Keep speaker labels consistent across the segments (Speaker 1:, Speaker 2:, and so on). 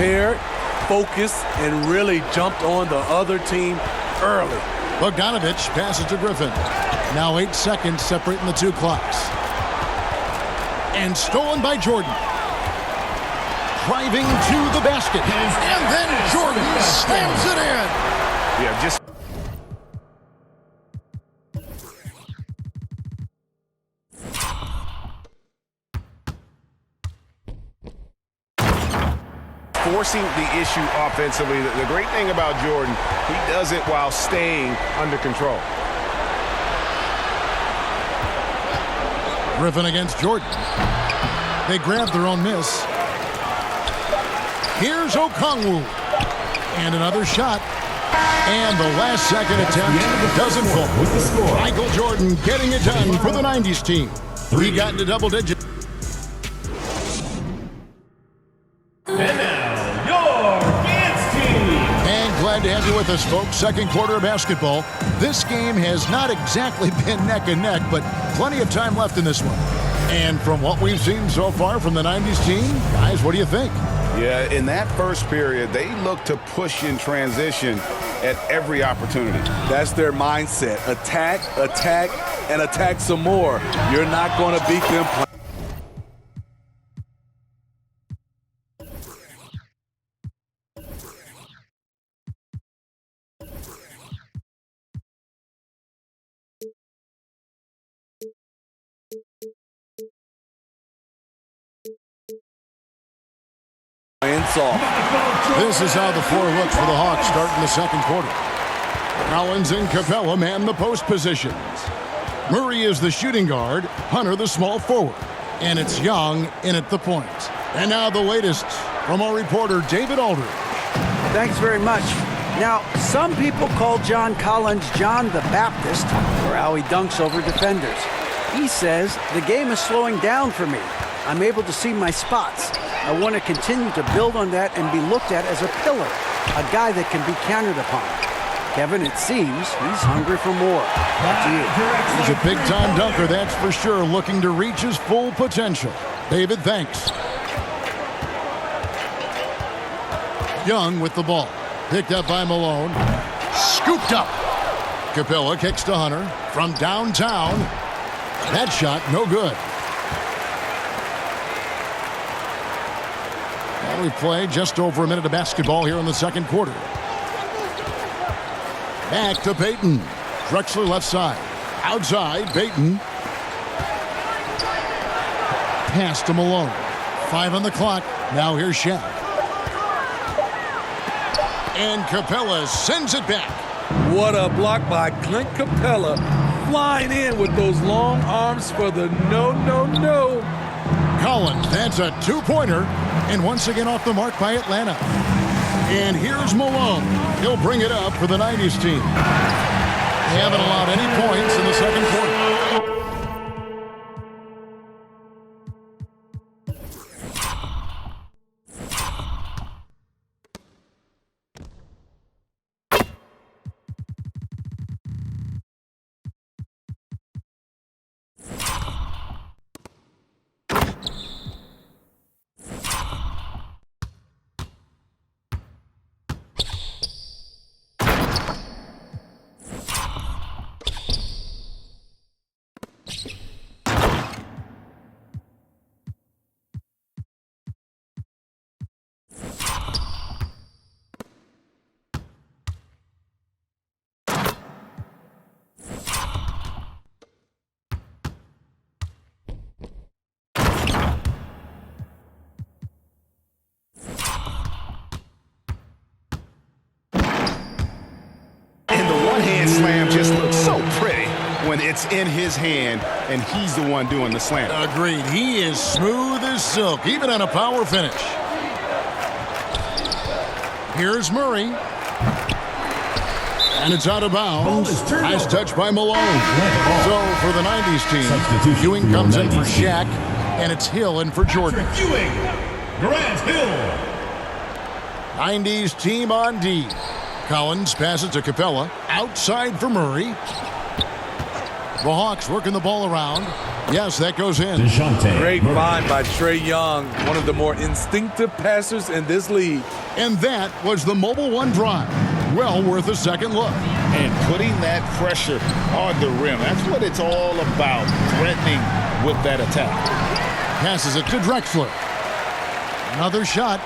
Speaker 1: prepared, focused, and really jumped on the other team early.
Speaker 2: Bogdanovich passes to Griffin. Now 8 seconds separating the two clocks. And stolen by Jordan. Driving to the basket. And then Jordan slams it in.
Speaker 3: Yeah, just... forcing the issue offensively. The great thing about Jordan, he does it while staying under control.
Speaker 2: Griffin against Jordan. They grab their own miss. Here's Okongwu. And another shot. And the last second attempt doesn't fall. Michael Jordan getting it done for the 90s team. He got into double digits.
Speaker 4: And now, your dance team.
Speaker 2: And glad to have you with us, folks. Second quarter of basketball. This game has not exactly been neck and neck, but plenty of time left in this one. And from what we've seen so far from the 90s team, guys, what do you think?
Speaker 3: Yeah, in that first period, they look to push in transition at every opportunity.
Speaker 1: That's their mindset. Attack, attack, and attack some more. You're not going to beat them.
Speaker 2: This is how the floor looks for the Hawks starting the second quarter. Collins and Capella man the post positions. Murray is the shooting guard, Hunter the small forward. And it's Young in at the point. And now the latest from our reporter David Aldridge.
Speaker 5: Thanks very much. Now, some people call John Collins John the Baptist for how he dunks over defenders. He says, the game is slowing down for me. I'm able to see my spots. I want to continue to build on that and be looked at as a pillar, a guy that can be counted upon. Kevin, it seems he's hungry for more. Back to you.
Speaker 2: He's a big-time dunker, that's for sure, looking to reach his full potential. David, thanks. Young with the ball. Picked up by Malone. Scooped up. Capella kicks to Hunter from downtown. That shot, no good. We play just over a minute of basketball here in the second quarter. Back to Payton. Drexler left side. Outside, Payton. Pass to Malone. 5 on the clock. Now here's Shaq. And Capella sends it back.
Speaker 1: What a block by Clint Capella. Flying in with those long arms for the no.
Speaker 2: Collins, that's a two-pointer. And once again off the mark by Atlanta. And here's Malone. He'll bring it up for the 90s team. They haven't allowed any points in the second quarter.
Speaker 3: Slam just looks so pretty when it's in his hand and he's the one doing the slam.
Speaker 2: Agreed. He is smooth as silk, even on a power finish. Here's Murray. And it's out of bounds. Nice touch by Malone. So for the 90s team, Ewing comes in for Shaq, and it's Hill in for Jordan.
Speaker 4: Ewing, Grant Hill.
Speaker 2: 90s team on D. Collins passes to Capella. Outside for Murray. The Hawks working the ball around. Yes, that goes in.
Speaker 4: DeJounte
Speaker 1: Great
Speaker 4: Murray.
Speaker 1: find by Trae Young, one of the more instinctive passers in this league.
Speaker 2: And that was the Mobile One drive. Well worth a second look.
Speaker 6: And putting that pressure on the rim. That's what it's all about, threatening with that attack.
Speaker 2: Passes it to Drexler. Another shot.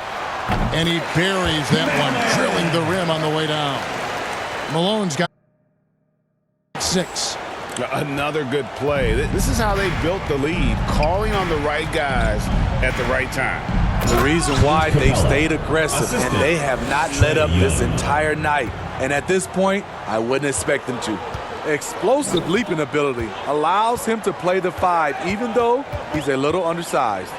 Speaker 2: And he buries that one, drilling the rim on the way down. Malone's got 6.
Speaker 3: Another good play. This is how they built the lead, calling on the right guys at the right time.
Speaker 1: The reason why they stayed aggressive, and they have not let up this entire night. And at this point, I wouldn't expect them to. Explosive leaping ability allows him to play the 5, even though he's a little undersized.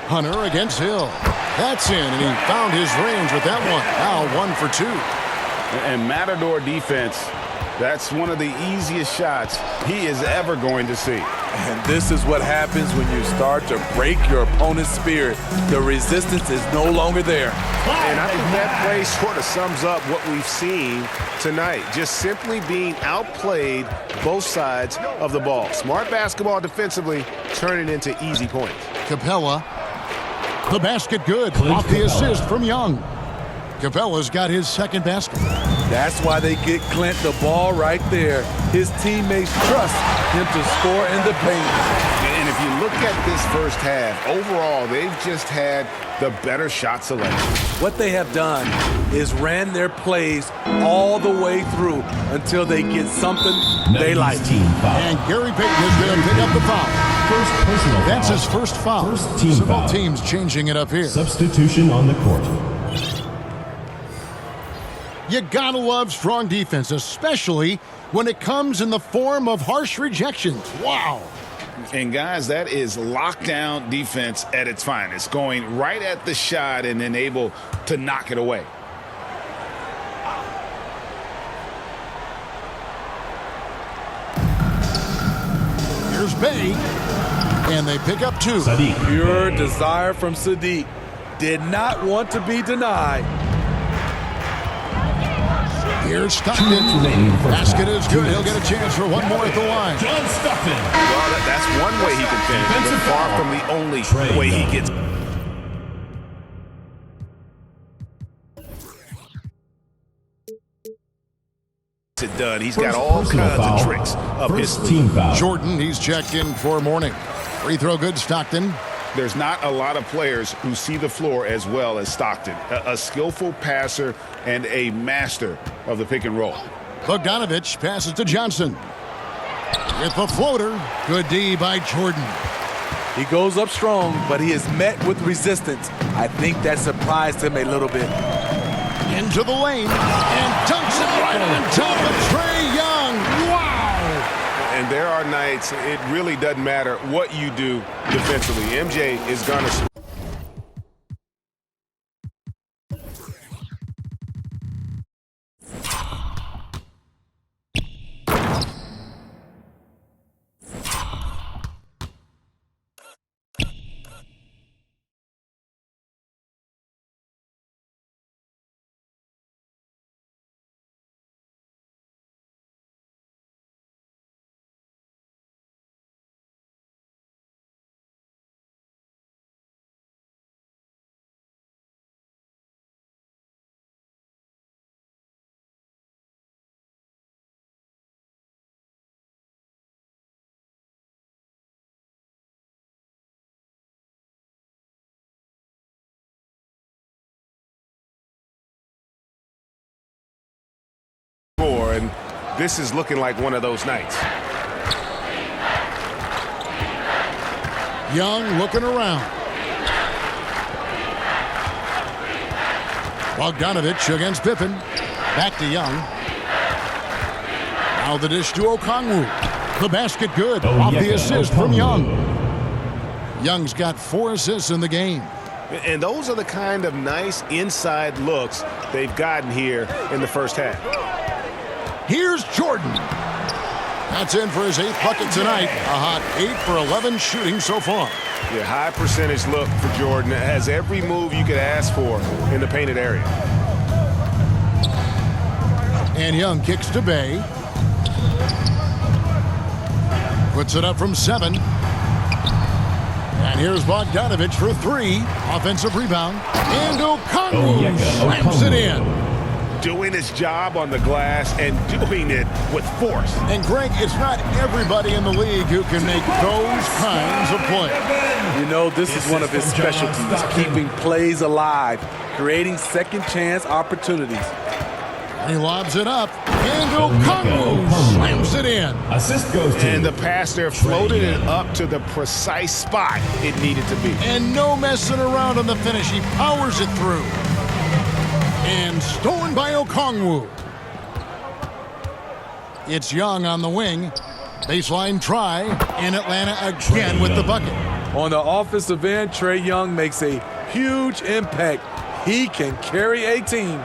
Speaker 2: Hunter against Hill. That's in, and he found his range with that one. Now 1 for 2.
Speaker 3: And Matador defense, that's one of the easiest shots he is ever going to see.
Speaker 1: And this is what happens when you start to break your opponent's spirit. The resistance is no longer there.
Speaker 3: And I think that play sort of sums up what we've seen tonight. Just simply being outplayed both sides of the ball. Smart basketball defensively, turning into easy points.
Speaker 2: Capella. The basket good. Off the assist from Young. Capella's got his second basket.
Speaker 1: That's why they get Clint the ball right there. His teammates trust him to score in the paint.
Speaker 3: And if you look at this first half, overall, they've just had the better shot selection.
Speaker 1: What they have done is ran their plays all the way through until they get something they like.
Speaker 4: Team foul.
Speaker 2: And Gary Payton is going to pick up the foul.
Speaker 4: First personal
Speaker 2: That's
Speaker 4: foul.
Speaker 2: his first foul.
Speaker 4: First team
Speaker 2: So both
Speaker 4: foul.
Speaker 2: teams changing it up here.
Speaker 4: Substitution on the court.
Speaker 2: You gotta love strong defense, especially when it comes in the form of harsh rejections. Wow.
Speaker 6: And guys, that is lockdown defense at its finest. Going right at the shot and then able to knock it away.
Speaker 2: Here's Bay. And they pick up 2.
Speaker 4: Sadiq.
Speaker 1: Pure desire from Sadiq. Did not want to be denied.
Speaker 2: Here's Stockton.
Speaker 4: remaining in the first
Speaker 2: Basket
Speaker 4: half.
Speaker 2: is good. He'll get a chance for one more at the line.
Speaker 4: John Stockton.
Speaker 3: Well, that's one way he can finish, but
Speaker 4: Defensive
Speaker 3: far
Speaker 4: foul.
Speaker 3: from the only
Speaker 4: Trae
Speaker 3: way he
Speaker 4: Young.
Speaker 3: gets it done. He's got
Speaker 4: First
Speaker 3: all
Speaker 4: personal
Speaker 3: kinds
Speaker 4: foul.
Speaker 3: of tricks up his
Speaker 4: First
Speaker 3: sleeve.
Speaker 4: team foul.
Speaker 2: Jordan, he's checked in for morning. Free throw good, Stockton.
Speaker 3: There's not a lot of players who see the floor as well as Stockton. A skillful passer and a master of the pick and roll.
Speaker 2: Bogdanovich passes to Johnson. With the floater. Good D by Jordan.
Speaker 1: He goes up strong, but he is met with resistance. I think that surprised him a little bit.
Speaker 2: Into the lane. And dunks it right on top of Trae Young. Wow.
Speaker 3: And there are nights it really doesn't matter what you do defensively. MJ is going to... And this is looking like one of those nights.
Speaker 2: Young looking around. Bogdanovich against Pippen. Back to Young. Now the dish to Okongwu. The basket good. Off the assist from Young. Young's got 4 assists in the game.
Speaker 3: And those are the kind of nice inside looks they've gotten here in the first half.
Speaker 2: Here's Jordan. That's in for his 8th bucket tonight. A hot 8 for 11 shooting so far.
Speaker 3: Yeah, high percentage look for Jordan. Has every move you could ask for in the painted area.
Speaker 2: And Young kicks to Bay. Puts it up from 7. And here's Bogdanovich for 3. Offensive rebound. And Okongwu slams it in.
Speaker 3: Doing his job on the glass and doing it with force.
Speaker 2: And Greg, it's not everybody in the league who can make those kinds of plays.
Speaker 1: You know, this is one of his specialties, keeping plays alive, creating second chance opportunities.
Speaker 2: He lobs it up. And Okongwu slams it in.
Speaker 4: Assist goes to.
Speaker 3: And the pass there floated it up to the precise spot it needed to be.
Speaker 2: And no messing around on the finish. He powers it through. And stolen by Okongwu. It's Young on the wing. Baseline try. And Atlanta again with the bucket.
Speaker 1: On the offensive end, Trae Young makes a huge impact. He can carry a team.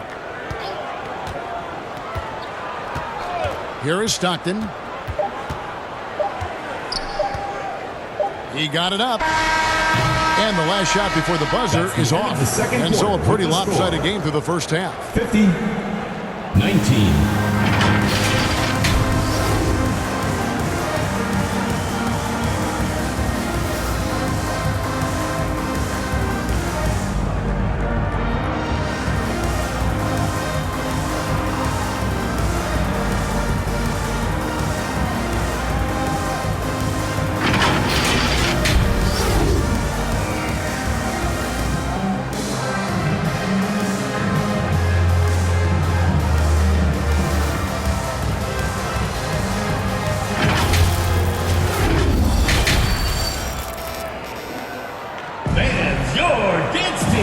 Speaker 2: Here is Stockton. He got it up. And the last shot before the buzzer is off. And so a pretty lopsided game through the first half.
Speaker 4: 50-19.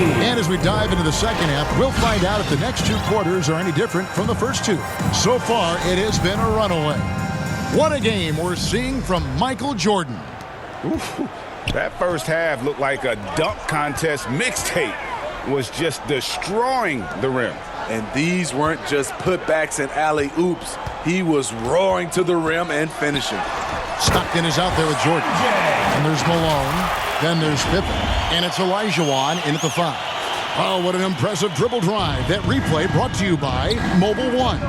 Speaker 2: And as we dive into the second half, we'll find out if the next 2 quarters are any different from the first 2. So far, it has been a runaway. What a game we're seeing from Michael Jordan.
Speaker 6: Ooh, that first half looked like a dunk contest mixtape. Was just destroying the rim.
Speaker 1: And these weren't just putbacks and alley-oops. He was roaring to the rim and finishing.
Speaker 2: Stockton is out there with Jordan. And there's Malone. Then there's Pippen. And it's Olajuwon in at the 5. Oh, what an impressive dribble drive. That replay brought to you by Mobile One.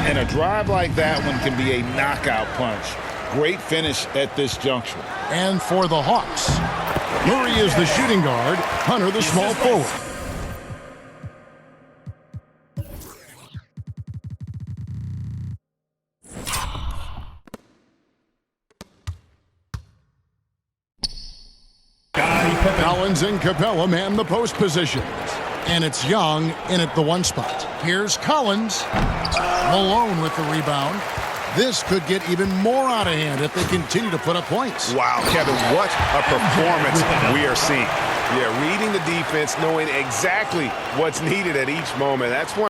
Speaker 6: And a drive like that one can be a knockout punch. Great finish at this juncture.
Speaker 2: And for the Hawks, Murray is the shooting guard, Hunter the small forward. Collins and Capella man the post positions. And it's Young in at the 1 spot. Here's Collins. Malone with the rebound. This could get even more out of hand if they continue to put up points.
Speaker 3: Wow, Kevin, what a performance we are seeing. Yeah, reading the defense, knowing exactly what's needed at each moment. That's one.